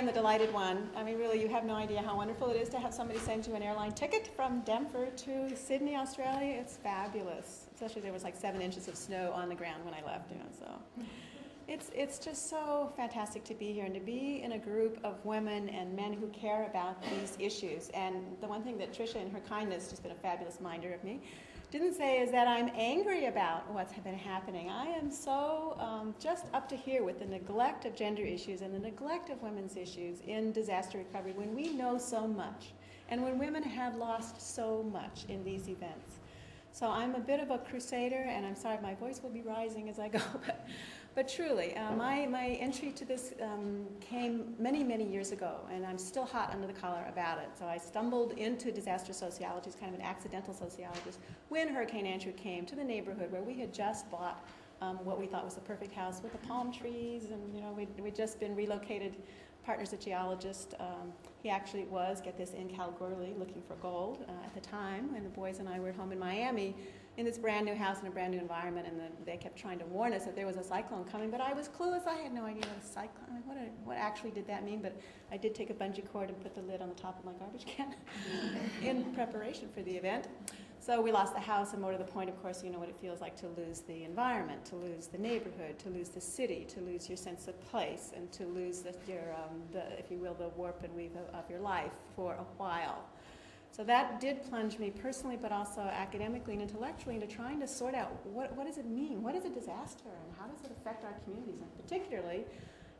am the delighted one. I mean, really, you have no idea how wonderful it is to have somebody send you an airline ticket from Denver to Sydney, Australia. It's fabulous. Especially there was like 7 inches of snow on the ground when I left, so. It's just so fantastic to be here and to be in a group of women and men who care about these issues. And the one thing that Tricia, in her kindness, just been a fabulous minder of me, didn't say is that I'm angry about what's been happening. I am so just up to here with the neglect of gender issues and the neglect of women's issues in disaster recovery when we know so much and when women have lost so much in these events. So I'm a bit of a crusader, and I'm sorry my voice will be rising as I go, but truly, my entry to this came many, many years ago, and I'm still hot under the collar about it. So I stumbled into disaster sociology as kind of an accidental sociologist when Hurricane Andrew came to the neighborhood where we had just bought what we thought was the perfect house with the palm trees, and we'd just been relocated. Partner's a geologist. He actually was, get this, in Kalgoorlie looking for gold at the time when the boys and I were home in Miami in this brand new house in a brand new environment, and they kept trying to warn us that there was a cyclone coming, but I was clueless. I had no idea what a cyclone, I mean, what actually did that mean, but I did take a bungee cord and put the lid on the top of my garbage can in preparation for the event. So we lost the house, and more to the point, of course, you know what it feels like to lose the environment, to lose the neighborhood, to lose the city, to lose your sense of place, and to lose if you will, the warp and weave of your life for a while. So that did plunge me personally, but also academically and intellectually into trying to sort out what does it mean? What is a disaster, and how does it affect our communities? And particularly,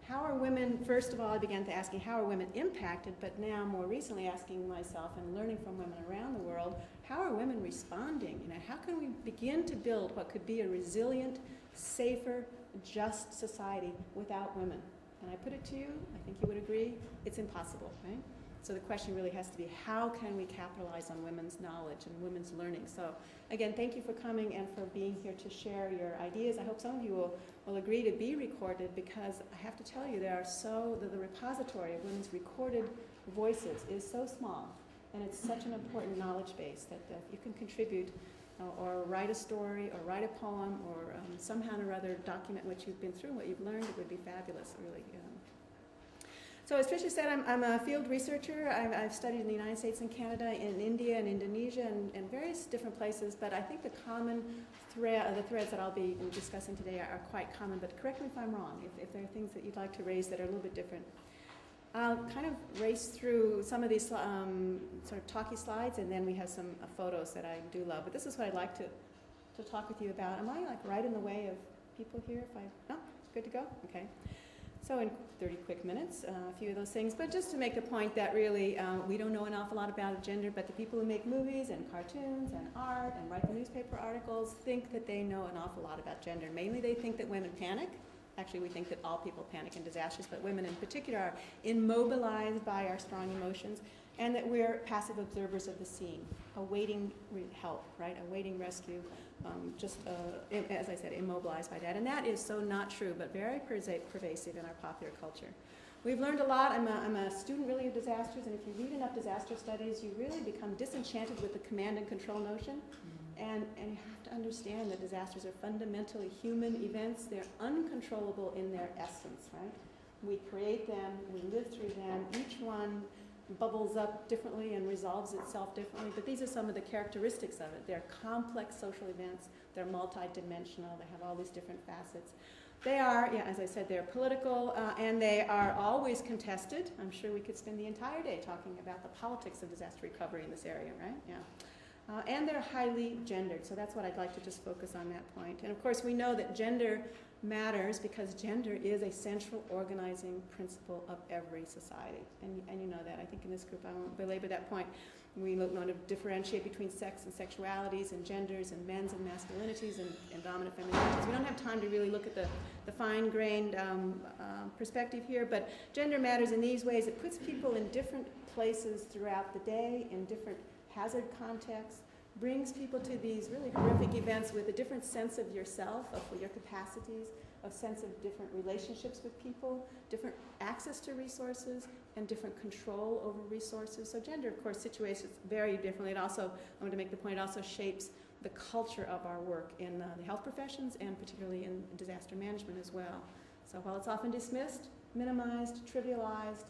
how are women, first of all, I began to asking how are women impacted, but now more recently asking myself and learning from women around the world, how are women responding? How can we begin to build what could be a resilient, safer, just society without women? And I put it to you, I think you would agree, it's impossible, right? So the question really has to be, how can we capitalize on women's knowledge and women's learning? So again, thank you for coming and for being here to share your ideas. I hope some of you will agree to be recorded, because I have to tell you, the repository of women's recorded voices is so small, and it's such an important knowledge base that if you can contribute or write a story or write a poem or somehow or other document what you've been through, what you've learned, it would be fabulous, really. So as Tricia said, I'm a field researcher. I've studied in the United States and Canada, in India and Indonesia, and various different places, but I think the common thread, the threads that I'll be discussing today are quite common, but correct me if I'm wrong, if there are things that you'd like to raise that are a little bit different. I'll kind of race through some of these sort of talky slides, and then we have some photos that I do love, but this is what I'd like to talk with you about. Am I like right in the way of people here? No? Good to go? Okay. So in 30 quick minutes, a few of those things, but just to make the point that really we don't know an awful lot about gender, but the people who make movies and cartoons and art and write the newspaper articles think that they know an awful lot about gender. Mainly they think that women panic. Actually, we think that all people panic in disasters, but women in particular are immobilized by our strong emotions, and that we're passive observers of the scene, awaiting help, right, awaiting rescue, as I said, immobilized by that. And that is so not true, but very pervasive in our popular culture. We've learned a lot. I'm a student really of disasters, and if you read enough disaster studies, you really become disenchanted with the command and control notion. And you have to understand that disasters are fundamentally human events. They're uncontrollable in their essence, right? We create them, we live through them. Each one bubbles up differently and resolves itself differently, but these are some of the characteristics of it. They're complex social events, they're multidimensional, they have all these different facets. They are, as I said, they're political, and they are always contested. I'm sure we could spend the entire day talking about the politics of disaster recovery in this area, right? Yeah. And they're highly gendered, so that's what I'd like to just focus on that point. And of course, we know that gender matters because gender is a central organizing principle of every society. And you know that. I think in this group, I won't belabor that point. We want to differentiate between sex and sexualities and genders and men's and masculinities and dominant femininities. We don't have time to really look at the fine-grained perspective here, but gender matters in these ways. It puts people in different places throughout the day, in different hazard contexts, brings people to these really horrific events with a different sense of yourself, of your capacities, a sense of different relationships with people, different access to resources, and different control over resources. So gender, of course, situates very differently. It also, I want to make the point, it also shapes the culture of our work in the health professions and particularly in disaster management as well. So while it's often dismissed, minimized, trivialized,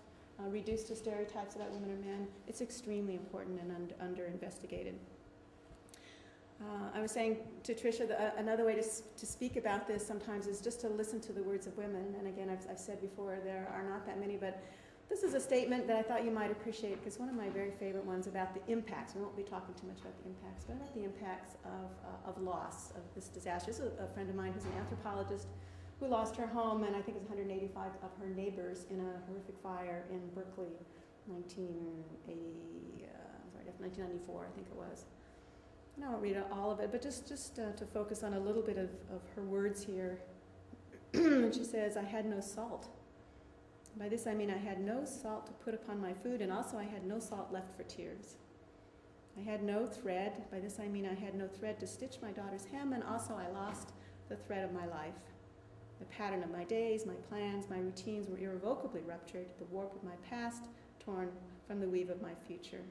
reduced to stereotypes about women or men. It's extremely important and under-investigated. I was saying to Tricia that another way to speak about this sometimes is just to listen to the words of women. And again, I've said before, there are not that many, but this is a statement that I thought you might appreciate, because one of my very favorite ones about the impacts. We won't be talking too much about the impacts, but about the impacts of loss, of this disaster. This is a friend of mine who's an anthropologist who lost her home, and I think it was 185 of her neighbors in a horrific fire in Berkeley, 1994, I think it was. And I won't read all of it, but just to focus on a little bit of her words here. She says, "I had no salt. By this I mean I had no salt to put upon my food, and also I had no salt left for tears. I had no thread. By this I mean I had no thread to stitch my daughter's hem, and also I lost the thread of my life. The pattern of my days, my plans, my routines were irrevocably ruptured, the warp of my past torn from the weave of my future."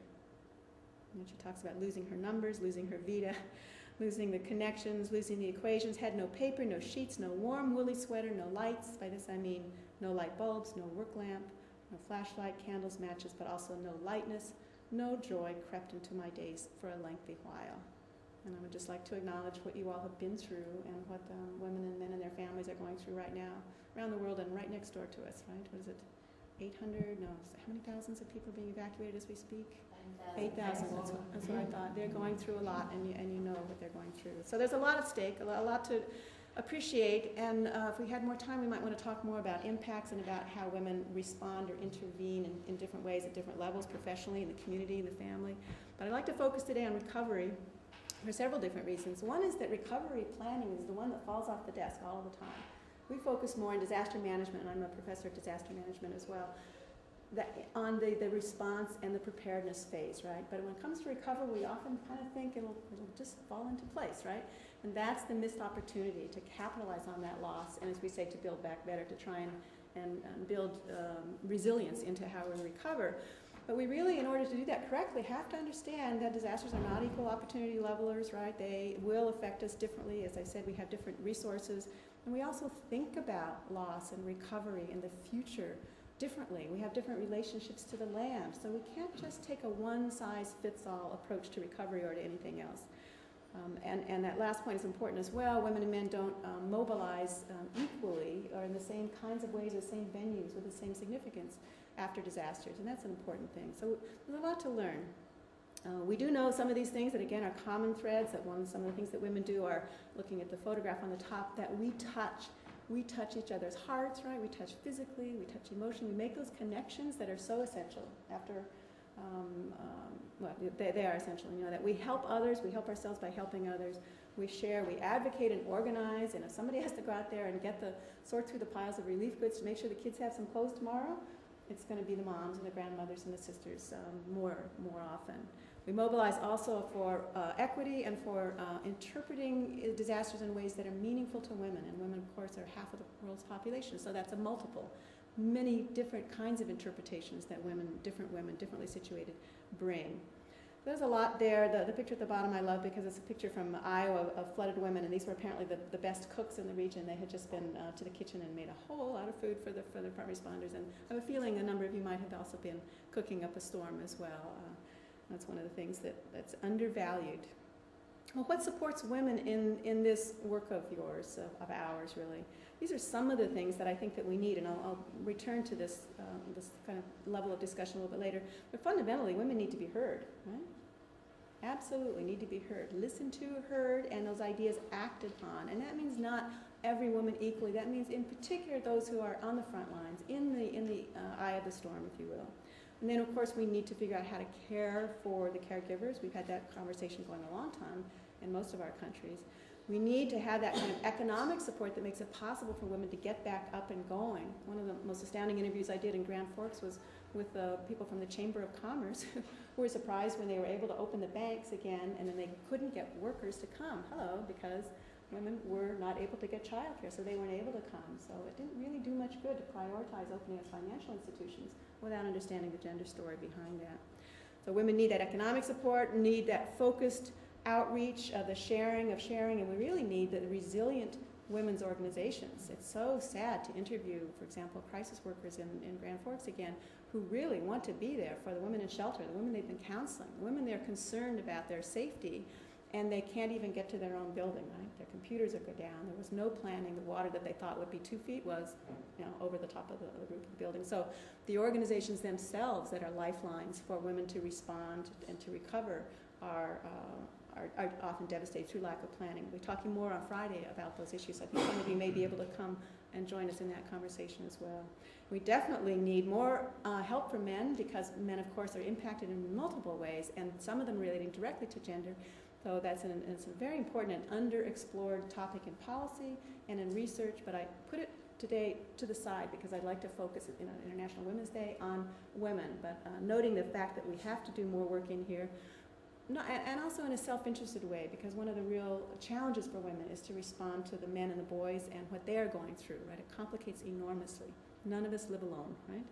And she talks about losing her numbers, losing her vita, losing the connections, losing the equations, had no paper, no sheets, no warm woolly sweater, no lights. By this I mean no light bulbs, no work lamp, no flashlight, candles, matches, but also no lightness, no joy crept into my days for a lengthy while. And I would just like to acknowledge what you all have been through and what women and men and their families are going through right now around the world and right next door to us, right? What is it? 800? No, how many thousands of people being evacuated as we speak? 8,000. That's what I thought. They're going through a lot, and you know what they're going through. So there's a lot at stake, a lot to appreciate. And if we had more time, we might want to talk more about impacts and about how women respond or intervene in different ways at different levels, professionally, in the community, in the family. But I'd like to focus today on recovery for several different reasons. One is that recovery planning is the one that falls off the desk all the time. We focus more on disaster management, and I'm a professor of disaster management as well, on the response and the preparedness phase, right? But when it comes to recovery, we often kind of think it'll just fall into place, right? And that's the missed opportunity to capitalize on that loss, and as we say, to build back better, to try and build resilience into how we recover. But we really, in order to do that correctly, have to understand that disasters are not equal opportunity levelers, right? They will affect us differently. As I said, we have different resources. And we also think about loss and recovery in the future differently. We have different relationships to the land. So we can't just take a one-size-fits-all approach to recovery or to anything else. And that last point is important as well. Women and men don't mobilize equally or in the same kinds of ways or the same venues with the same significance after disasters, and that's an important thing. So there's a lot to learn. We do know some of these things that, again, are common threads, that some of the things that women do are, looking at the photograph on the top, that we touch each other's hearts, right? We touch physically, we touch emotionally, we make those connections that are so essential after, they are essential, you know, that we help others, we help ourselves by helping others, we share, we advocate and organize, and if somebody has to go out there and sort through the piles of relief goods to make sure the kids have some clothes tomorrow, it's going to be the moms and the grandmothers and the sisters more often. We mobilize also for equity and for interpreting disasters in ways that are meaningful to women. And women, of course, are half of the world's population, so that's a many different kinds of interpretations that different women, differently situated, bring. There's a lot there. The picture at the bottom I love because it's a picture from Iowa of flooded women, and these were apparently the best cooks in the region. They had just been to the kitchen and made a whole lot of food for the front responders, and I have a feeling a number of you might have also been cooking up a storm as well. That's one of the things that's undervalued. Well, what supports women in this work of yours, of ours, really? These are some of the things that I think that we need, and I'll return to this kind of level of discussion a little bit later. But fundamentally, women need to be heard, right? Absolutely need to be heard. Listened to, heard, and those ideas acted on. And that means not every woman equally. That means in particular those who are on the front lines, in the eye of the storm, if you will. And then, of course, we need to figure out how to care for the caregivers. We've had that conversation going a long time in most of our countries. We need to have that kind of economic support that makes it possible for women to get back up and going. One of the most astounding interviews I did in Grand Forks was with people from the Chamber of Commerce who were surprised when they were able to open the banks again, and then they couldn't get workers to come. Because women were not able to get childcare, so they weren't able to come. So it didn't really do much good to prioritize opening of financial institutions without understanding the gender story behind that. So women need that economic support, need that focused outreach, the sharing, and we really need the resilient women's organizations. It's so sad to interview, for example, crisis workers in Grand Forks again, who really want to be there for the women in shelter, the women they've been counseling, the women they're concerned about their safety, and they can't even get to their own building, right? Their computers are go down. There was no planning. The water that they thought would be 2 feet was, over the top of the roof of the building. So the organizations themselves that are lifelines for women to respond and to recover are often devastated through lack of planning. We're talking more on Friday about those issues. I think some of you may be able to come and join us in that conversation as well. We definitely need more help for men, because men, of course, are impacted in multiple ways, and some of them relating directly to gender. So it's a very important and underexplored topic in policy and in research, but I put it today to the side because I'd like to focus International Women's Day on women, but noting the fact that we have to do more work in here, and also in a self-interested way, because one of the real challenges for women is to respond to the men and the boys and what they are going through, right? It complicates enormously. None of us live alone, right?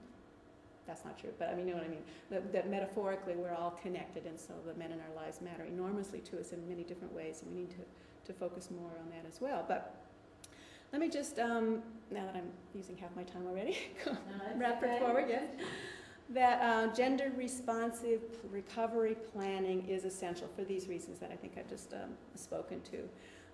That's not true, but I mean, you know what I mean? That metaphorically we're all connected, and so the men in our lives matter enormously to us in many different ways, and we need to focus more on that as well. But let me just, now that I'm using half my time already, wrap it forward, yes? That gender responsive recovery planning is essential for these reasons that I think I've just spoken to.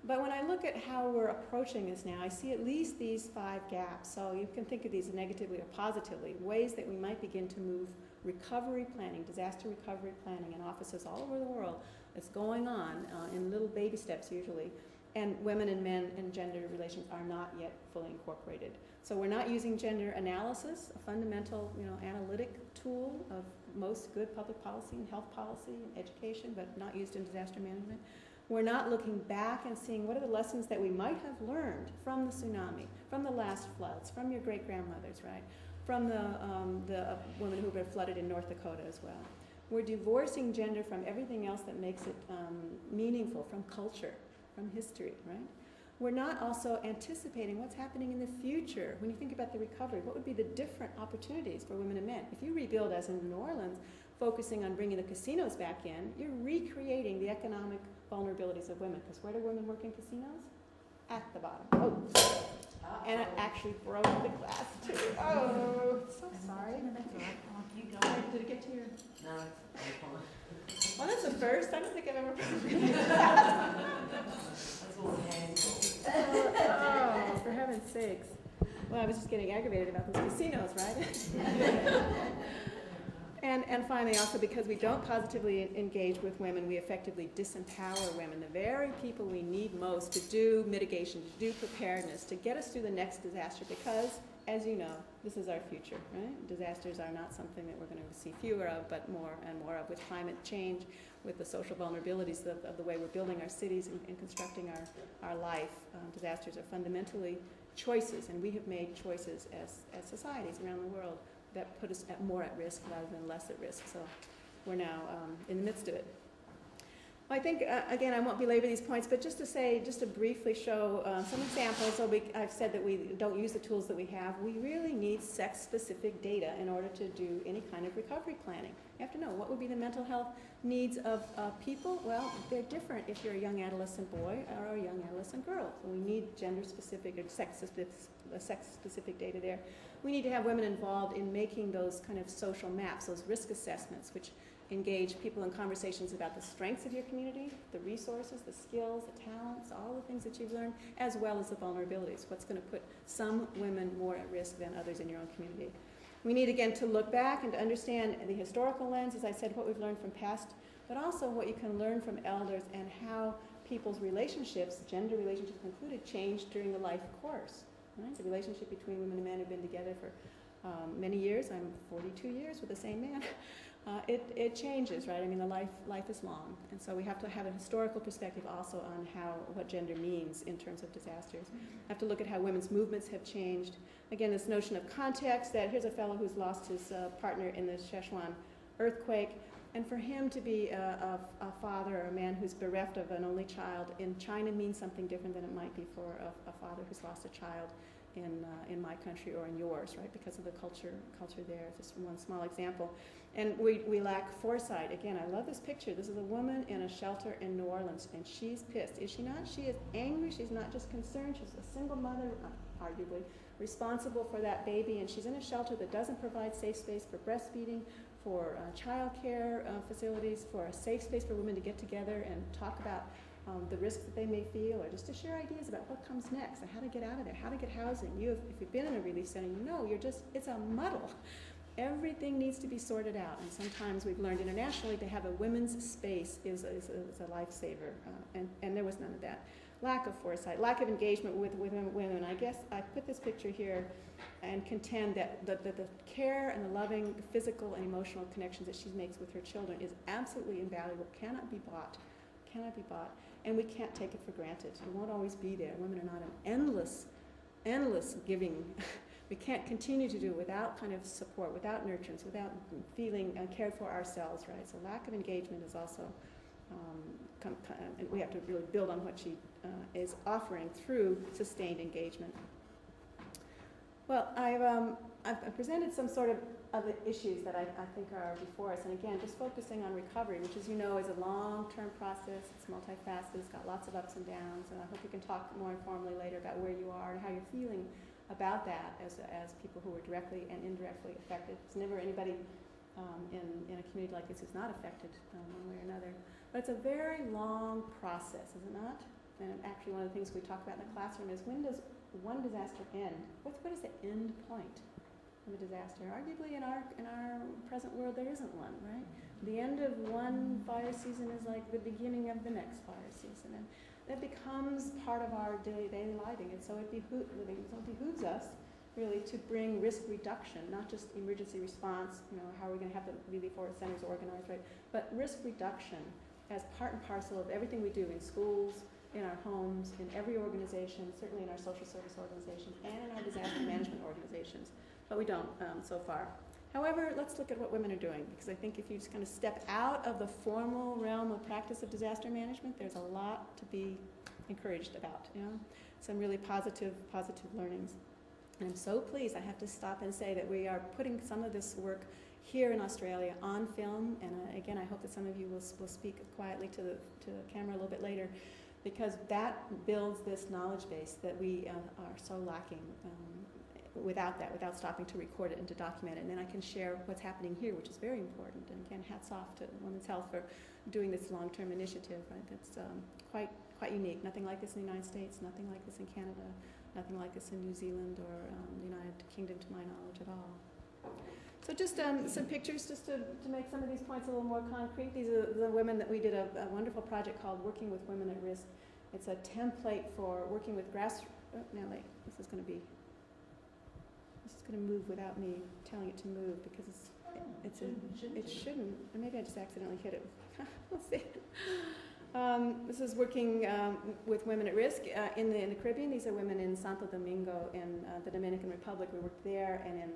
But when I look at how we're approaching this now, I see at least these 5 gaps. So you can think of these negatively or positively, ways that we might begin to move recovery planning, disaster recovery planning in offices all over the world. It's going on in little baby steps usually. And women and men and gender relations are not yet fully incorporated. So we're not using gender analysis, a fundamental, analytic tool of most good public policy and health policy and education, but not used in disaster management. We're not looking back and seeing what are the lessons that we might have learned from the tsunami, from the last floods, from your great-grandmothers, right? From the women who were flooded in North Dakota as well. We're divorcing gender from everything else that makes it meaningful, from culture, from history, right? We're not also anticipating what's happening in the future. When you think about the recovery, what would be the different opportunities for women and men? If you rebuild, as in New Orleans, focusing on bringing the casinos back in, you're recreating the economic vulnerabilities of women. Because where do women work in casinos? At the bottom. Oh, and it actually broke the glass too. Oh, so sorry. Did it get to your? No. Well, that's a first. I don't think I've ever Oh, for heaven's sakes. Well, I was just getting aggravated about those casinos, right? And finally, also because we don't positively engage with women, we effectively disempower women, the very people we need most to do mitigation, to do preparedness, to get us through the next disaster, because, as you know, this is our future, right? Disasters are not something that we're going to see fewer of, but more and more of, with climate change, with the social vulnerabilities of the way we're building our cities and constructing our life. Disasters are fundamentally choices, and we have made choices as societies around the world that put us more at risk rather than less at risk. So we're now in the midst of it. Well, I think, again, I won't belabor these points, but just to briefly show some examples. So I've said that we don't use the tools that we have. We really need sex-specific data in order to do any kind of recovery planning. You have to know what would be the mental health needs of people. Well, they're different if you're a young adolescent boy or a young adolescent girl. So we need gender-specific or sex-specific data there. We need to have women involved in making those kind of social maps, those risk assessments, which engage people in conversations about the strengths of your community, the resources, the skills, the talents, all the things that you've learned, as well as the vulnerabilities. What's going to put some women more at risk than others in your own community. We need, again, to look back and to understand the historical lens, as I said, what we've learned from past, but also what you can learn from elders and how people's relationships, gender relationships included, changed during the life course. Right? The relationship between women and men have been together for many years. I'm 42 years with the same man. It changes, right? I mean, the life is long, and so we have to have a historical perspective also on what gender means in terms of disasters. We have to look at how women's movements have changed. Again, this notion of context, that here's a fellow who's lost his partner in the Sichuan earthquake, and for him to be a father or a man who's bereft of an only child in China means something different than it might be for a father who's lost a child in my country or in yours, right? Because of the culture there. Just one small example. And we lack foresight. Again, I love this picture. This is a woman in a shelter in New Orleans, and she's pissed. Is she not? She is angry. She's not just concerned. She's a single mother, arguably, responsible for that baby, and she's in a shelter that doesn't provide safe space for breastfeeding, for child care facilities, for a safe space for women to get together and talk about the risks that they may feel, or just to share ideas about what comes next and how to get out of there, how to get housing. If you've been in a relief center, you know it's a muddle. Everything needs to be sorted out, and sometimes we've learned internationally to have a women's space is a lifesaver, and there was none of that. Lack of foresight, lack of engagement with women. I guess I put this picture here and contend that the care and the loving physical and emotional connections that she makes with her children is absolutely invaluable, cannot be bought, and we can't take it for granted. It won't always be there. Women are not an endless giving. We can't continue to do it without kind of support, without nurturance, without feeling cared for ourselves, right? So lack of engagement is also, and we have to really build on what she is offering through sustained engagement. Well, I've presented some sort of other issues that I think are before us, and again, just focusing on recovery, which, as you know, is a long-term process. It's multifaceted. It's got lots of ups and downs, and I hope we can talk more informally later about where you are and how you're feeling about that as people who were directly and indirectly affected. There's never anybody in a community like this who's not affected one way or another. But it's a very long process, is it not? And actually, one of the things we talk about in the classroom is, when does one disaster end? What is the end point of a disaster? Arguably, in our present world, there isn't one, right? The end of one fire season is like the beginning of the next fire season, and that becomes part of our daily living. And so it behooves us really to bring risk reduction, not just emergency response. How are we going to have the relief centers organized, right? But risk reduction as part and parcel of everything we do in schools, in our homes, in every organization, certainly in our social service organizations, and in our disaster management organizations. But we don't so far. However, let's look at what women are doing, because I think if you just kind of step out of the formal realm of practice of disaster management, there's a lot to be encouraged about, some really positive learnings. And I'm so pleased, I have to stop and say that we are putting some of this work here in Australia on film, and again, I hope that some of you will speak quietly to the camera a little bit later, because that builds this knowledge base that we are so lacking without stopping to record it and to document it. And then I can share what's happening here, which is very important. And again, hats off to Women's Health for doing this long-term initiative, right? That's quite unique. Nothing like this in the United States, nothing like this in Canada, nothing like this in New Zealand or the United Kingdom, to my knowledge, at all. So just some pictures just to make some of these points a little more concrete. These are the women that we did a wonderful project called Working with Women at Risk. It's a template for working with this is going to move without me telling it to move, because it shouldn't. And maybe I just accidentally hit it. We'll see. This is working with women at risk in the Caribbean. These are women in Santo Domingo in the Dominican Republic. We worked there, and in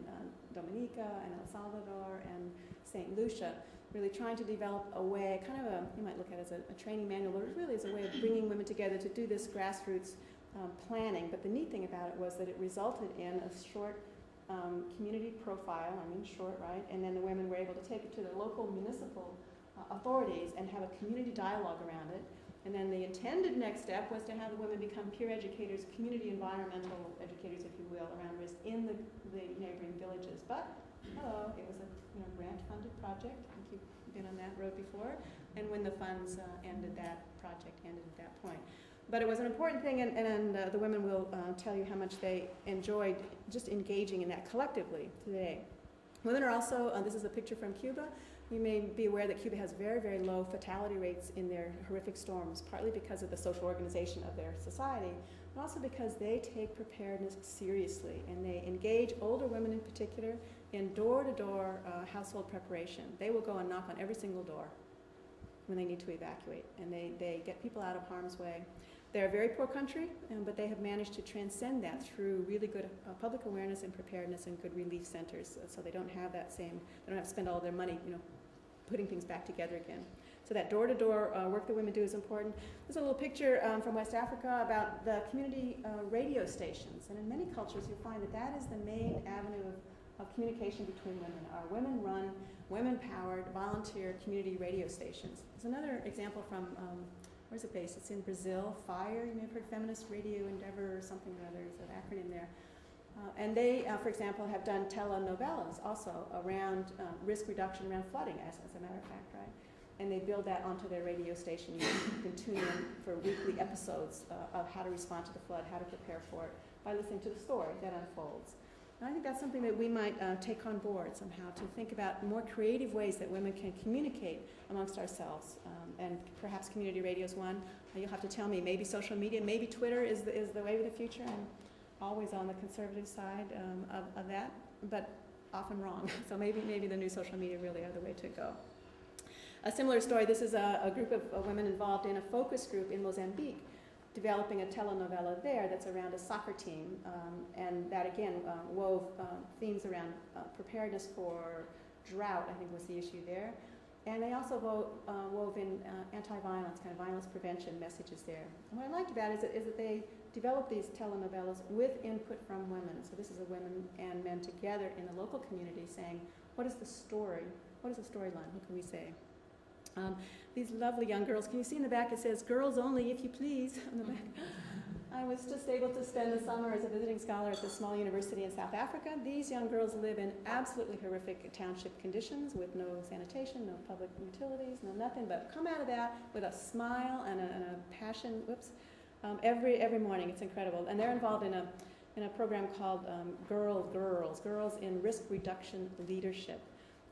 Dominica and El Salvador and St. Lucia, really trying to develop a way, kind of you might look at it as a training manual, but it really is a way of bringing women together to do this grassroots planning. But the neat thing about it was that it resulted in a short community profile, short, right? And then the women were able to take it to their local municipal authorities and have a community dialogue around it. And then the intended next step was to have the women become peer educators, community environmental educators, if you will, around risk in the neighboring villages. But, it was a grant-funded project. I think you've been on that road before. And when the funds ended, that project ended at that point. But it was an important thing, and the women will tell you how much they enjoyed just engaging in that collectively today. Women are also, this is a picture from Cuba. You may be aware that Cuba has very, very low fatality rates in their horrific storms, partly because of the social organization of their society, but also because they take preparedness seriously, and they engage older women in particular in door-to-door household preparation. They will go and knock on every single door when they need to evacuate, and they get people out of harm's way. They're a very poor country, but they have managed to transcend that through really good public awareness and preparedness and good relief centers, so they don't have that same, they don't have to spend all their money, putting things back together again. So that door-to-door work that women do is important. There's a little picture from West Africa about the community radio stations. And in many cultures, you'll find that that is the main avenue of communication between women. Our women-run, women-powered, volunteer community radio stations. There's another example from, where's it based? It's in Brazil, FIRE. You may have heard Feminist Radio Endeavor or something or other. There's an acronym there. And they, for example, have done telenovelas also around risk reduction, around flooding, as a matter of fact, right? And they build that onto their radio station. You can tune in for weekly episodes of how to respond to the flood, how to prepare for it, by listening to the story that unfolds. And I think that's something that we might take on board somehow, to think about more creative ways that women can communicate amongst ourselves. And perhaps community radio is one. You'll have to tell me, maybe social media, maybe Twitter is the way of the future. I'm always on the conservative side of that, but often wrong. So maybe the new social media really are the way to go. A similar story, this is a group of women involved in a focus group in Mozambique, developing a telenovela there that's around a soccer team, and that again wove themes around preparedness for drought, I think was the issue there. And they also wove in anti-violence, kind of violence prevention messages there. And what I liked about it is that they developed these telenovelas with input from women. So this is a women and men together in the local community saying, what is the story? What is the storyline? What can we say? These lovely young girls, can you see in the back it says, girls only if you please, on the back. I was just able to spend the summer as a visiting scholar at this small university in South Africa. These young girls live in absolutely horrific township conditions with no sanitation, no public utilities, no nothing, but come out of that with a smile and a passion, every morning. It's incredible. And they're involved in a program called Girls in Risk Reduction Leadership.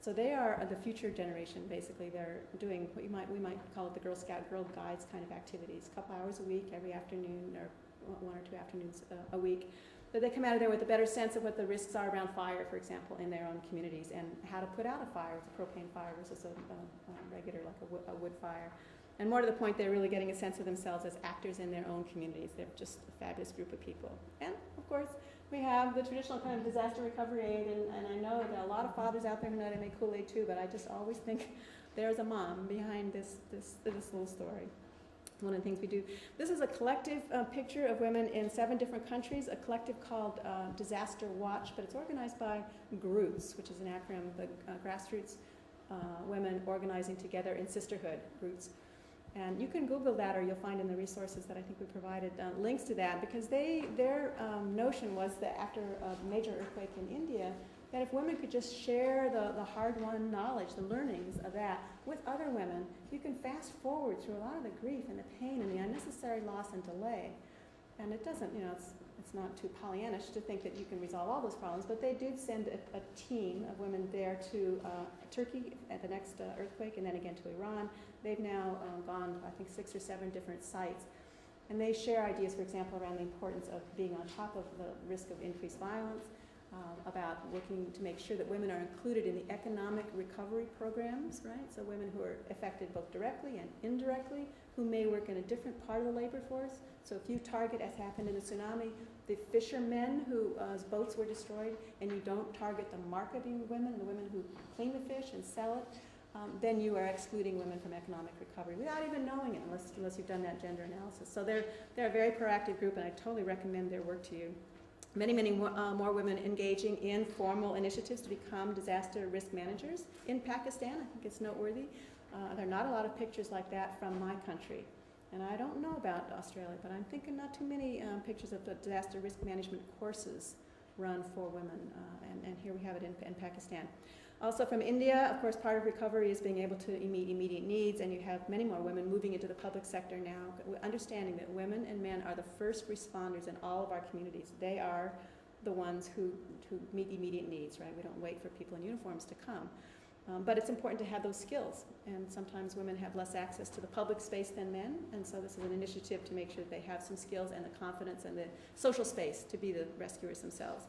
So they are the future generation, basically. They're doing what we might call it the Girl Scout, Girl Guides kind of activities, a couple hours a week, every afternoon, or 1 or 2 afternoons a week. But they come out of there with a better sense of what the risks are around fire, for example, in their own communities, and how to put out a fire with a propane fire versus a regular, like a wood fire. And more to the point, they're really getting a sense of themselves as actors in their own communities. They're just a fabulous group of people. And, of course, we have the traditional kind of disaster recovery aid, and I know that a lot of fathers out there who know how to make Kool-Aid too, but I just always think there's a mom behind this little story. One of the things we do. This is a collective picture of women in 7 different countries, a collective called Disaster Watch, but it's organized by GROOTS, which is an acronym, the grassroots women organizing together in sisterhood, GROOTS. And you can Google that, or you'll find in the resources that I think we provided links to that, because their notion was that after a major earthquake in India, that if women could just share the hard-won knowledge, the learnings of that with other women, you can fast forward through a lot of the grief and the pain and the unnecessary loss and delay. And it doesn't, it's not too Pollyannish to think that you can resolve all those problems, but they did send a team of women there to Turkey at the next earthquake, and then again to Iran. They've now gone, I think, 6 or 7 different sites. And they share ideas, for example, around the importance of being on top of the risk of increased violence, about working to make sure that women are included in the economic recovery programs, right? So women who are affected both directly and indirectly, who may work in a different part of the labor force. So if you target, as happened in the tsunami, the fishermen whose boats were destroyed, and you don't target the marketing women, the women who clean the fish and sell it, then you are excluding women from economic recovery without even knowing it, unless you've done that gender analysis. So they're a very proactive group, and I totally recommend their work to you. Many more women engaging in formal initiatives to become disaster risk managers in Pakistan. I think it's noteworthy. There are not a lot of pictures like that from my country. And I don't know about Australia, but I'm thinking not too many pictures of the disaster risk management courses run for women. And here we have it in Pakistan. Also from India, of course, part of recovery is being able to meet immediate needs, and you have many more women moving into the public sector now, understanding that women and men are the first responders in all of our communities. They are the ones who meet immediate needs, right? We don't wait for people in uniforms to come. But it's important to have those skills, and sometimes women have less access to the public space than men, and so this is an initiative to make sure that they have some skills and the confidence and the social space to be the rescuers themselves.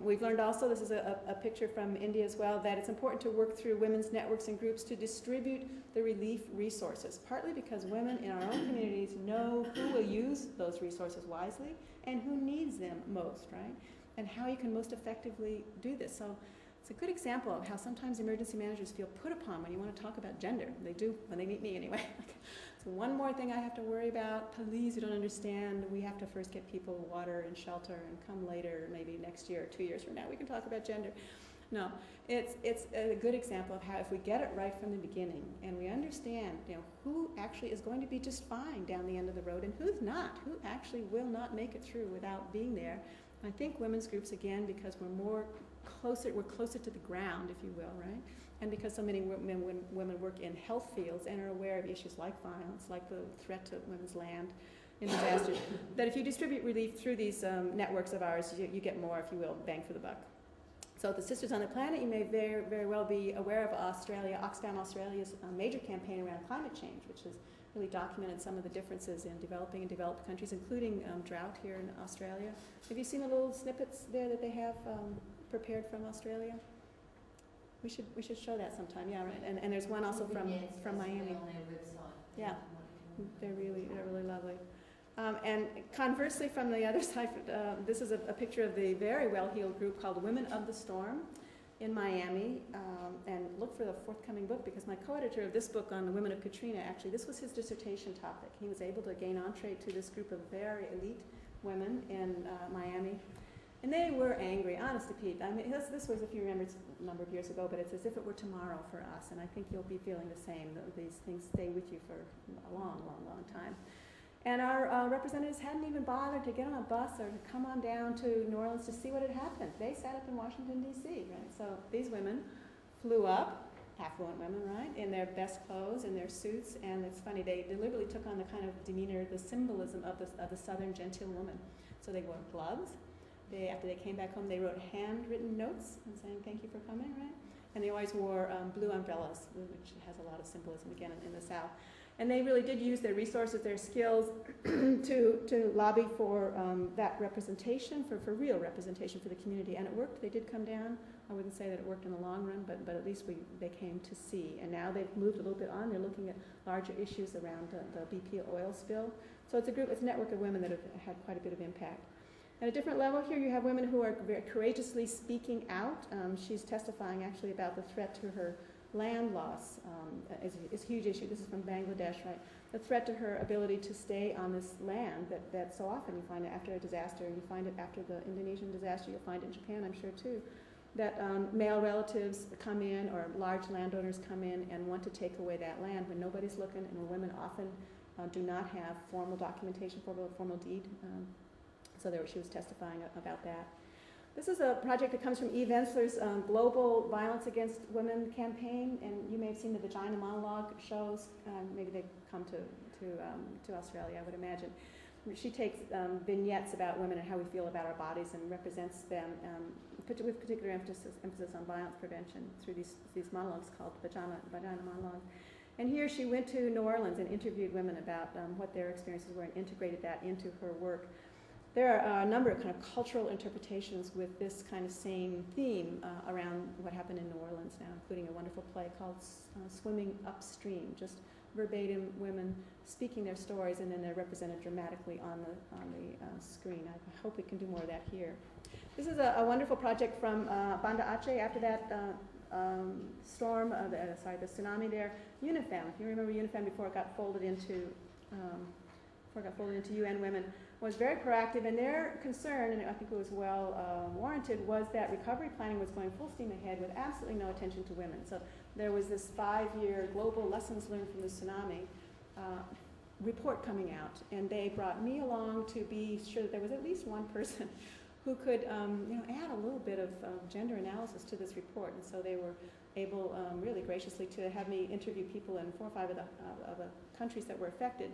We've learned also, this is a picture from India as well, that it's important to work through women's networks and groups to distribute the relief resources, partly because women in our own communities know who will use those resources wisely and who needs them most, right? And how you can most effectively do this. So It's a good example of how sometimes emergency managers feel put upon when you want to talk about gender. They do when they meet me anyway. So one more thing I have to worry about. Please, you don't understand. We have to first get people water and shelter and come later, maybe next year or 2 years from now, we can talk about gender. No, it's a good example of how if we get it right from the beginning and we understand, who actually is going to be just fine down the end of the road and who's not, who actually will not make it through without being there. I think women's groups, again, because we're closer to the ground, if you will, right? And because so many women work in health fields and are aware of issues like violence, like the threat to women's land in disasters, that if you distribute relief through these networks of ours, you get more, if you will, bang for the buck. So the Sisters on the Planet, you may very, very well be aware of Oxfam Australia's major campaign around climate change, which has really documented some of the differences in developing and developed countries, including drought here in Australia. Have you seen the little snippets there that they have prepared from Australia? We should show that sometime. Yeah, right. And there's one also from Miami. On their website. Yeah, they're really lovely. And conversely, from the other side, this is a picture of the very well-heeled group called Women of the Storm in Miami. And look for the forthcoming book, because my co-editor of this book on the women of Katrina, actually, this was his dissertation topic. He was able to gain entree to this group of very elite women in Miami. And they were angry, honest to Pete. I mean, this was, if you remember, it's a number of years ago, but it's as if it were tomorrow for us. And I think you'll be feeling the same. These things stay with you for a long, long, long time. And our representatives hadn't even bothered to get on a bus or to come on down to New Orleans to see what had happened. They sat up in Washington, D.C., right? So these women flew up, affluent women, right, in their best clothes, in their suits, and it's funny, they deliberately took on the kind of demeanor, the symbolism of the Southern genteel woman. So they wore gloves. After they came back home, they wrote handwritten notes and saying, thank you for coming, right? And they always wore blue umbrellas, which has a lot of symbolism, again, in the South. And they really did use their resources, their skills, to lobby for that representation, for real representation for the community. And it worked. They did come down. I wouldn't say that it worked in the long run, but at least they came to see. And now they've moved a little bit on. They're looking at larger issues around the BP oil spill. So it's a network of women that have had quite a bit of impact. At a different level here, you have women who are very courageously speaking out. She's testifying actually about the threat to her land loss is a huge issue. This is from Bangladesh, right? The threat to her ability to stay on this land that so often you find it after a disaster, and you find it after the Indonesian disaster, you'll find it in Japan, I'm sure too, that male relatives come in or large landowners come in and want to take away that land when nobody's looking, and where women often do not have formal documentation, formal deed. So she was testifying about that. This is a project that comes from Eve Ensler's Global Violence Against Women campaign, and you may have seen the Vagina Monologue shows. Maybe they've come to Australia, I would imagine. She takes vignettes about women and how we feel about our bodies and represents them with particular emphasis on violence prevention through these monologues called Vagina Monologue. And here she went to New Orleans and interviewed women about what their experiences were and integrated that into her work. There are a number of kind of cultural interpretations with this kind of same theme around what happened in New Orleans now, including a wonderful play called Swimming Upstream, just verbatim women speaking their stories, and then they're represented dramatically on the screen. I hope we can do more of that here. This is a wonderful project from Banda Aceh after that storm, the tsunami there. UNIFEM, if you remember UNIFEM before it got folded into UN Women, was very proactive, and their concern, and I think it was well warranted, was that recovery planning was going full steam ahead with absolutely no attention to women. So there was this 5-year global lessons learned from the tsunami report coming out, and they brought me along to be sure that there was at least one person who could add a little bit of gender analysis to this report. And so they were able really graciously to have me interview people in 4 or 5 of the countries that were affected.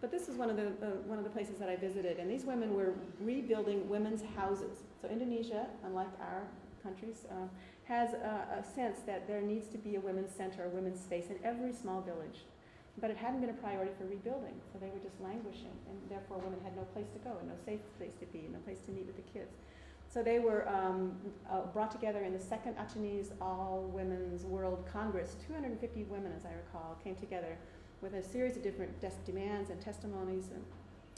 But this is one of the places that I visited, and these women were rebuilding women's houses. So Indonesia, unlike our countries, has a sense that there needs to be a women's center, a women's space in every small village. But it hadn't been a priority for rebuilding, so they were just languishing, and therefore women had no place to go and no safe place to be and no place to meet with the kids. So they were brought together in the second Achenese All Women's World Congress. 250 women, as I recall, came together with a series of different demands and testimonies.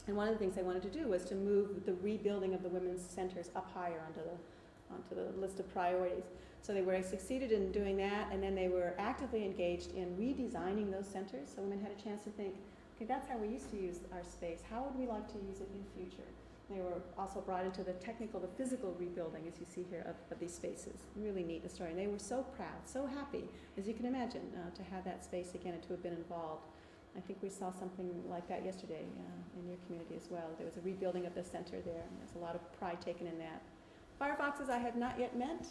And one of the things they wanted to do was to move the rebuilding of the women's centers up higher onto the list of priorities. So they were succeeded in doing that, and then they were actively engaged in redesigning those centers. So women had a chance to think, okay, that's how we used to use our space. How would we like to use it in future? They were also brought into the technical, the physical rebuilding, as you see here, of these spaces. Really neat, the story. And they were so proud, so happy, as you can imagine, to have that space again and to have been involved. I think we saw something like that yesterday in your community as well. There was a rebuilding of the center there, and there's a lot of pride taken in that. Firefoxes I have not yet met,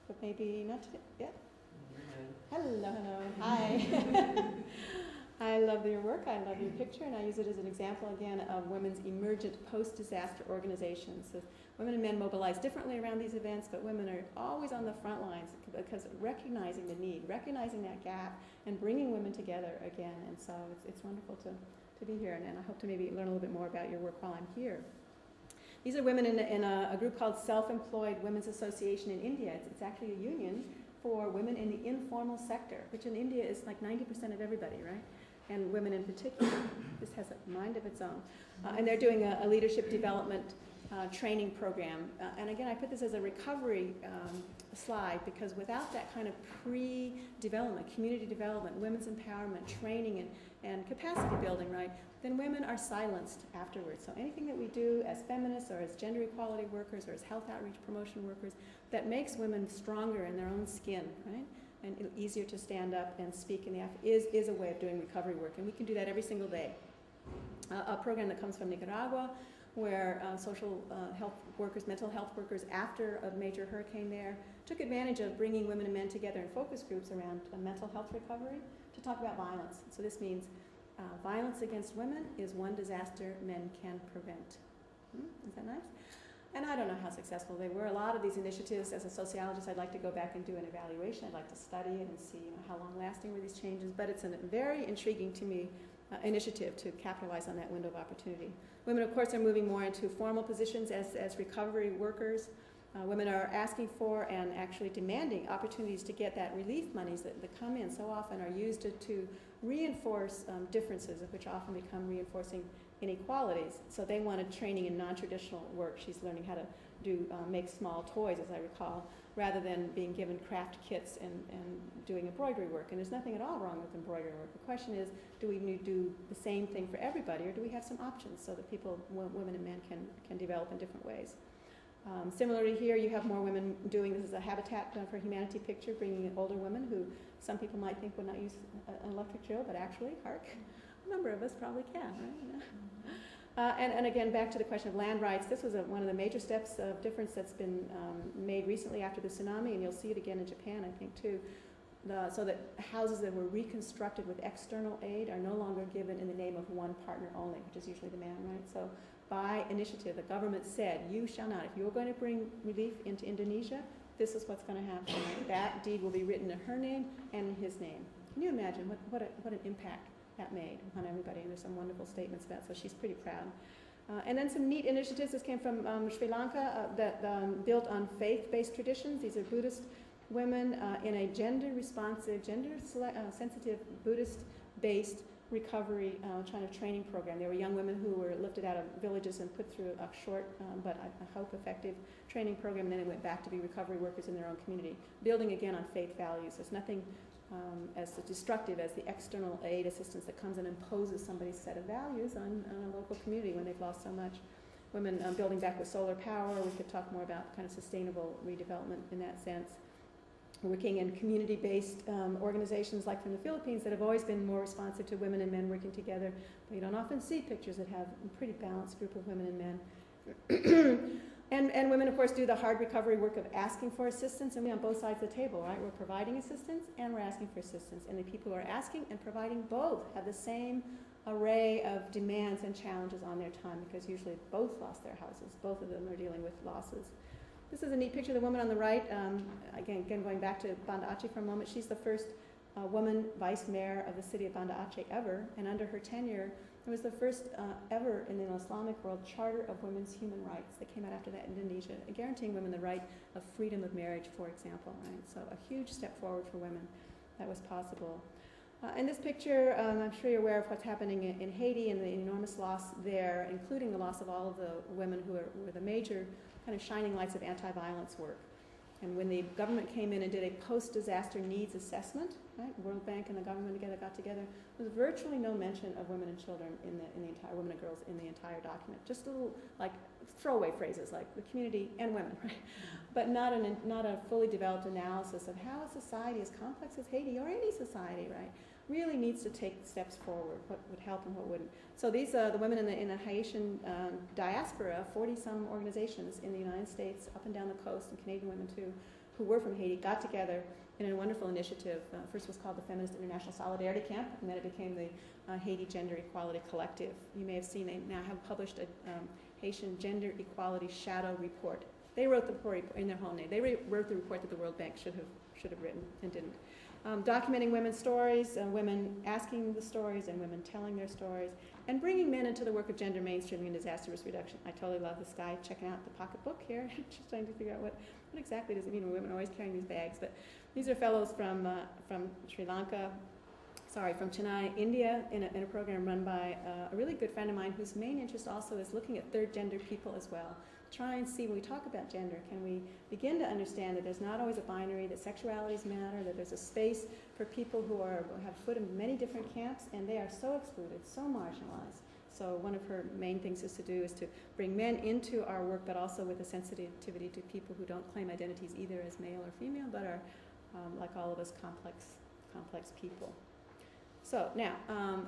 but maybe not today. Yeah? Hello, hello. Hi. I love your work, I love your picture, and I use it as an example again of women's emergent post-disaster organizations. So women and men mobilize differently around these events, but women are always on the front lines because recognizing the need, recognizing that gap, and bringing women together again. And so it's wonderful to be here, and I hope to maybe learn a little bit more about your work while I'm here. These are women in a group called Self-Employed Women's Association in India. It's actually a union for women in the informal sector, which in India is like 90% of everybody, right? And women in particular. This has a mind of its own. And they're doing a leadership development training program. And again, I put this as a recovery slide because without that kind of pre-development, community development, women's empowerment, training, and capacity building, right, then women are silenced afterwards. So anything that we do as feminists or as gender equality workers or as health outreach promotion workers that makes women stronger in their own skin, right? And easier to stand up and speak in the is a way of doing recovery work, and we can do that every single day. A program that comes from Nicaragua, where social health workers, mental health workers, after a major hurricane there, took advantage of bringing women and men together in focus groups around mental health recovery to talk about violence. So this means violence against women is one disaster men can prevent. Is that nice? And I don't know how successful they were. A lot of these initiatives, as a sociologist, I'd like to go back and do an evaluation. I'd like to study it and see how long-lasting were these changes. But it's a very intriguing to me initiative to capitalize on that window of opportunity. Women, of course, are moving more into formal positions as recovery workers. Women are asking for and actually demanding opportunities to get that relief monies that come in so often are used to reinforce differences, which often become reinforcing inequalities. So they wanted training in non-traditional work. She's learning how to make small toys, as I recall, rather than being given craft kits and doing embroidery work. And there's nothing at all wrong with embroidery work. The question is, do we do the same thing for everybody, or do we have some options so that people, women and men, can develop in different ways? Similarly here, you have more women doing, this is a Habitat for Humanity picture, bringing in older women who some people might think would not use an electric drill, but actually, hark, a number of us probably can, right? And again, back to the question of land rights, this was one of the major steps of difference that's been made recently after the tsunami, and you'll see it again in Japan, I think, too. So that houses that were reconstructed with external aid are no longer given in the name of one partner only, which is usually the man, right? So by initiative, the government said, you shall not, if you're going to bring relief into Indonesia, this is what's going to happen. Right? That deed will be written in her name and in his name. Can you imagine what an impact that made on everybody? And there's some wonderful statements about it, so she's pretty proud. And then some neat initiatives. This came from Sri Lanka that built on faith-based traditions. These are Buddhist women in a gender-responsive, gender-sensitive, Buddhist-based recovery kind of training program. There were young women who were lifted out of villages and put through a short but I hope effective training program, and then they went back to be recovery workers in their own community, building again on faith values. There's nothing as destructive as the external aid assistance that comes and imposes somebody's set of values on a local community when they've lost so much. Women building back with solar power. We could talk more about kind of sustainable redevelopment in that sense. Working in community-based organizations like from the Philippines that have always been more responsive to women and men working together, but you don't often see pictures that have a pretty balanced group of women and men. And women, of course, do the hard recovery work of asking for assistance, and we on both sides of the table, right? We're providing assistance and we're asking for assistance, and the people who are asking and providing both have the same array of demands and challenges on their time, because usually both lost their houses. Both of them are dealing with losses. This is a neat picture of the woman on the right. Again, going back to Banda Aceh for a moment, she's the first woman vice mayor of the city of Banda Aceh ever, and under her tenure, it was the first ever in the Islamic world charter of women's human rights that came out after that in Indonesia, guaranteeing women the right of freedom of marriage, for example, right? So a huge step forward for women that was possible. In this picture, I'm sure you're aware of what's happening in Haiti and the enormous loss there, including the loss of all of the women who were the major kind of shining lights of anti-violence work. And when the government came in and did a post-disaster needs assessment, right, World Bank and the government got together, there was virtually no mention of women and children in the entire, women and girls in the entire document. Just little, like, throwaway phrases like the community and women, right? But not a fully developed analysis of how a society as complex as Haiti or any society, right, really needs to take steps forward, what would help and what wouldn't. So these are the women in the Haitian diaspora, 40-some organizations in the United States, up and down the coast, and Canadian women too, who were from Haiti, got together in a wonderful initiative. First was called the Feminist International Solidarity Camp, and then it became the Haiti Gender Equality Collective. You may have seen they now have published a Haitian Gender Equality Shadow Report. They wrote the report in their whole name. They wrote the report that the World Bank should have written and didn't. Documenting women's stories, women asking the stories and women telling their stories, and bringing men into the work of gender mainstreaming and disaster risk reduction. I totally love this guy checking out the pocketbook here. She's trying to figure out what exactly does it mean when women are always carrying these bags. But these are fellows from Chennai, India, in a program run by a really good friend of mine whose main interest also is looking at third gender people as well. Try and see, when we talk about gender, can we begin to understand that there's not always a binary, that sexualities matter, that there's a space for people who have foot in many different camps, and they are so excluded, so marginalized. So one of her main things is to bring men into our work, but also with a sensitivity to people who don't claim identities either as male or female, but are, like all of us, complex people. So now,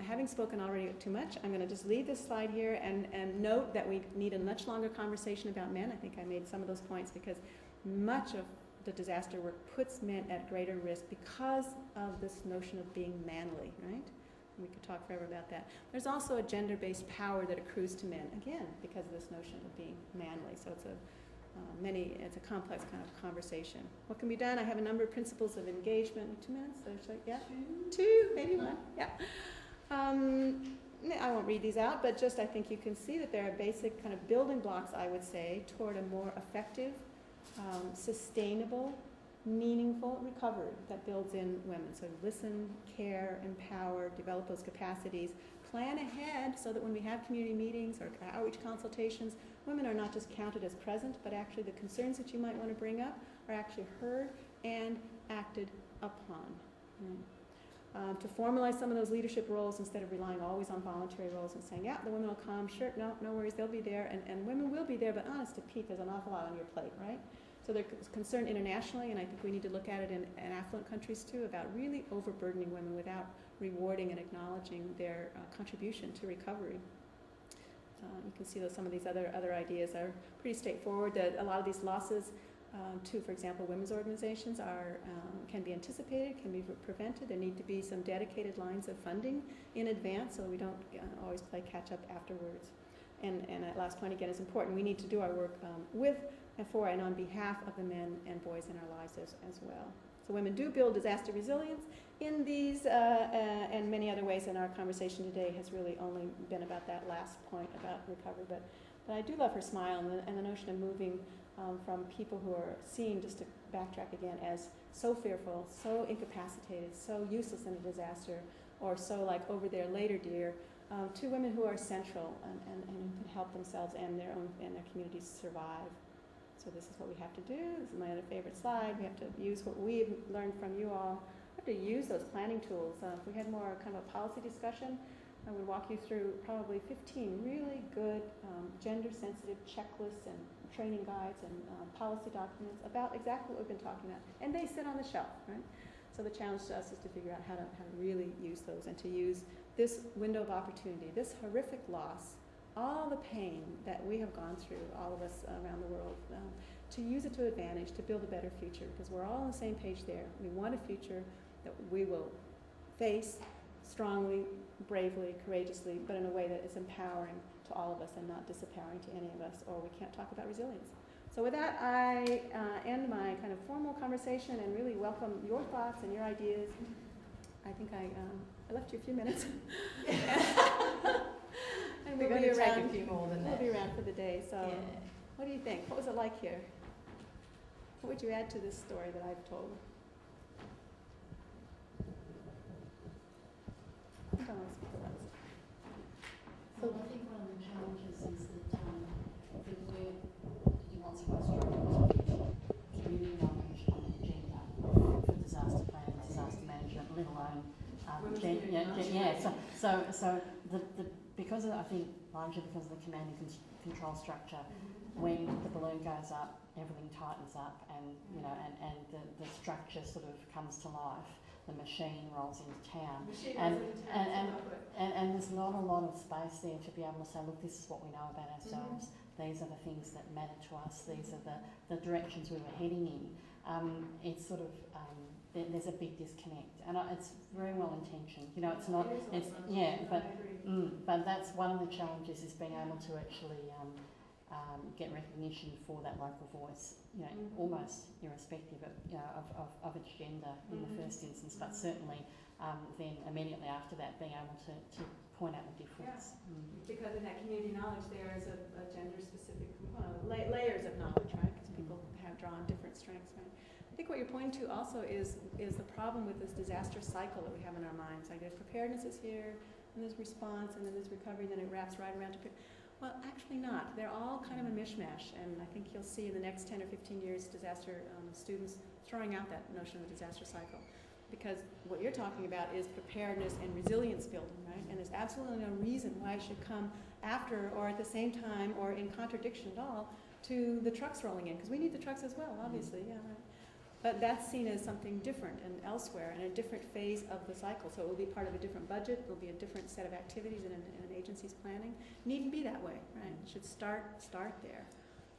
having spoken already too much, I'm going to just leave this slide here and note that we need a much longer conversation about men. I think I made some of those points because much of the disaster work puts men at greater risk because of this notion of being manly, right? We could talk forever about that. There's also a gender-based power that accrues to men, again, because of this notion of being manly. So it's a complex kind of conversation. What can be done? I have a number of principles of engagement. 2 minutes? Yeah? Two, maybe one. Yeah. I won't read these out, but just I think you can see that there are basic kind of building blocks, I would say, toward a more effective, sustainable, meaningful recovery that builds in women. So listen, care, empower, develop those capacities, plan ahead so that when we have community meetings or outreach consultations, women are not just counted as present, but actually the concerns that you might want to bring up are actually heard and acted upon. To formalize some of those leadership roles instead of relying always on voluntary roles and saying, yeah, the women will come, sure, no worries, they'll be there, and women will be there, but honest to Pete, there's an awful lot on your plate, right? So they're concerned internationally, and I think we need to look at it in affluent countries too, about really overburdening women without rewarding and acknowledging their contribution to recovery. You can see that some of these other ideas are pretty straightforward. That a lot of these losses to, for example, women's organizations can be anticipated, can be prevented. There need to be some dedicated lines of funding in advance so that we don't always play catch up afterwards. And that last point again is important. We need to do our work with and for and on behalf of the men and boys in our lives as well. So women do build disaster resilience in these and many other ways, and our conversation today has really only been about that last point about recovery. But I do love her smile and the notion of moving from people who are seen, just to backtrack again, as so fearful, so incapacitated, so useless in a disaster, or so like over there later dear, to women who are central and who can help themselves and their communities survive. So this is what we have to do. This is my other favorite slide. We have to use what we've learned from you all. We have to use those planning tools. If we had more kind of a policy discussion, I would walk you through probably 15 really good gender-sensitive checklists and training guides and policy documents about exactly what we've been talking about. And they sit on the shelf, right? So the challenge to us is to figure out how to really use those and to use this window of opportunity, this horrific loss, all the pain that we have gone through, all of us around the world, to use it to advantage, to build a better future, because we're all on the same page there. We want a future that we will face strongly, bravely, courageously, but in a way that is empowering to all of us and not disempowering to any of us, or we can't talk about resilience. So with that, I end my kind of formal conversation and really welcome your thoughts and your ideas. I think I left you a few minutes. And we'll be around. A few more than that. We'll be around for the day. So, yeah. What do you think? What was it like here? What would you add to this story that I've told? I don't want to speak about this. Well, I think one of the challenges is that we're. Did you want to? yeah. So the because of, I think largely because of the command and control structure, when the balloon goes up, everything tightens up, and you know, and the structure sort of comes to life. The machine rolls into town, and there's not a lot of space there to be able to say, look, this is what we know about ourselves. These are the things that matter to us. These are the directions we were heading in. It's sort of there's a big disconnect, and it's very well intentioned. You know, it's not. It's but that's one of the challenges is being able to actually get recognition for that local voice. You know, almost irrespective of of its gender in the first instance, but certainly then immediately after that being able to point out the difference. Because in that community knowledge there is a gender-specific component, layers of knowledge, right? Because people have drawn different strengths, right? I think what you're pointing to also is the problem with this disaster cycle that we have in our minds. Like there's preparedness is here, and there's response, and then there's recovery, and then it wraps right around to well, actually not. They're all kind of a mishmash, and I think you'll see in the next 10 or 15 years disaster students throwing out that notion of a disaster cycle. Because what you're talking about is preparedness and resilience building, right? And there's absolutely no reason why it should come after or at the same time or in contradiction at all to the trucks rolling in, because we need the trucks as well, obviously, yeah, right. But that's seen as something different and elsewhere and a different phase of the cycle. So it will be part of a different budget. It will be a different set of activities in an agency's planning. Needn't be that way, right? It should start there.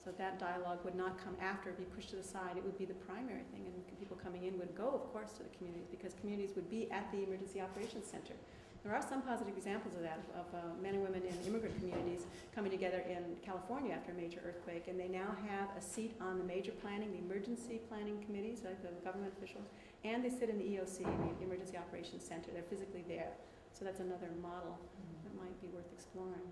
So that dialogue would not come after, be pushed to the side. It would be the primary thing, and people coming in would go, of course, to the communities, because communities would be at the Emergency Operations Center. There are some positive examples of that, of men and women in immigrant communities coming together in California after a major earthquake, and they now have a seat on the major planning, the emergency planning committees, like the government officials, and they sit in the EOC, the Emergency Operations Center. They're physically there. So that's another model that might be worth exploring.